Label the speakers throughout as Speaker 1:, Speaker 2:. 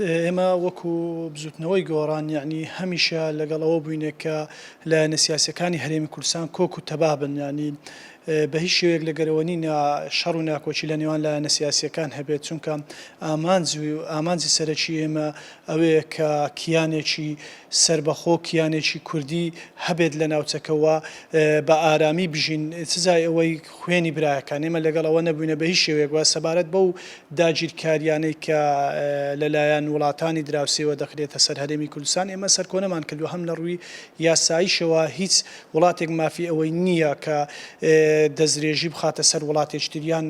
Speaker 1: ئێمە وەکو بزوتنەوەی گۆڕان یعنی هەمیشە لەگەڵەوە بووینێ کە لایەنە سیاسیەکانی هەرێمی کوردستان کۆک و تەبابن ینی بە هیچ شێوەیەک لەگەرەوە نینە شەڕ و ناکۆچی لە نێوان لایەنە سیاسیەکان هەبێت چونکە ئامانجی سەرەکی ئێمە ئەوەیە کە کیانێکی سربەخۆ کیانێکی کوردی هەبێت لە ناوچەکەەوە بە ئارامی بژین سزای ئەوەی خوێنی برایەکان ئێمە لەگەڵەوە نەبووینە بە هیچ شێوەیەک وە سەبارەت بەو داگیرکاریانەی کە لەلایەن وڵاتانی دراوسێەوە دەخرێتە سەر هەرێمی کوردستان ئێمە سەرکۆنەمان کردو هەم لە ڕووی یاساییشەوە هیچ وڵاتێک مافی ئەوەی نییە کە دەستدرێژی بخاتە سەر وڵاتێکتریان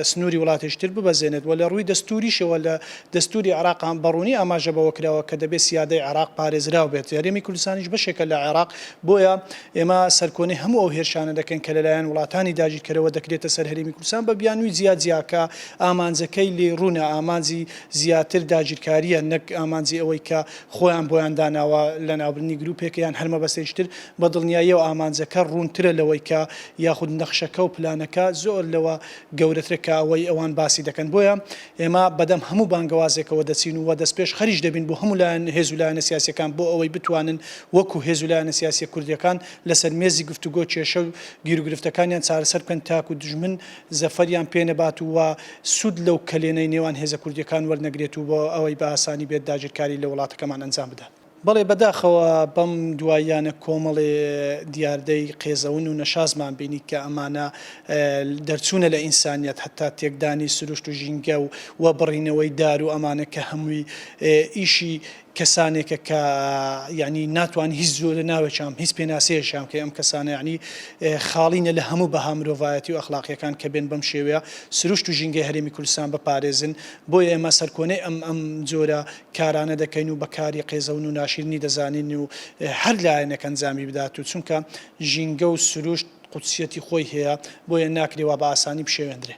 Speaker 1: سنووری وڵاتێکتر ببەزێنێت و لە ڕووی دەستوریشەوە لە دەستوری عراقان بەڕوونی ئاماژە بەوە کراوە کە دەبێت سیادەی عراق پارێزراو بێت هەرێمی کوردستانیش بەشێکە لە عێراق بۆیە ئێمە سەرکۆنی هەموو ئەو هێرشانە دەکەن کە لەلایەن وڵاتانی داگیرکەرەوە دەکرێتە سەر هەرێمی کوردستان بە بیانووی زیادکە ئامانجەکەی لێ ڕوونە ئامانجی زیاتر داگیرکاریە نەک ئامانجی ئەوەی کە خۆیان بۆیان داناوە لە ناوبردنی گروپێکیان هەرمە بەسێشتر بە دڵنیاییەوە ئامانجەکە ڕوونترە لەوەی کە یاخود نەخشەکە و پلانەکە زۆر لەوە گەورەترەکە ئەوەی ئەوان باسی دەکەن بۆیە ئێمە بەدەم هەموو بانگەوازێکەوە دەچین و دەست پێش خەریش دەبین بۆ هەموو لایەن هێز و لایەنە سیاسیەکان بۆ ئەوەی بتوانن وەکو هێز و لایەنە سیاسی کوردیەکان لەسەر مێزی گفتوگۆ کێشە و گیرروگرفتەکانیان چارەسەر بکەن تاکو دژمن زەفەریان پێنەبات و سوود لەو کلێنەی نێوان هێزە کوردیەکان وەرنەگرێت و بۆ ئەوەی بە ئاسانی بێت داگیرکاری لە وڵاتەکەمان ئەنجام بدات. بەڵێ بەداخەوە بەم دواییانە کۆمەڵێ دیاردەی قێزەون و نەشازمان بینی کە ئەمانە دەرچوونە لە ئینسانیەت هەتا تێکدانی سروشت و ژینگە و وەبڕینەوەی دار و ئەمانە کە هەمووی ئیشی کەسانێکە کە یعنی ناتوانانی هیچ زۆر لە ناوێکام هیچ پێناسەیەشیان کە ئەم کەسانە یعنی خاڵینە لە هەموو بەها مرۆڤایەتی و ئەخلاقیەکان کە بێن بەم شێوەیە سروشت و ژینگەی هەرێمی کوردستان بپارێزن بۆیە ئێمە سەرکۆنەی ئەم جۆرە کارانە دەکەین و بەکاری قێزەون و ناشرینی دەزانین و هەر لایەنێک ئەنجامی بدات و چونکە ژینگە و سروشت قوتسیەتی خۆی هەیە بۆیە ناکرێەوە بە ئاسانی بشێوێنرێ.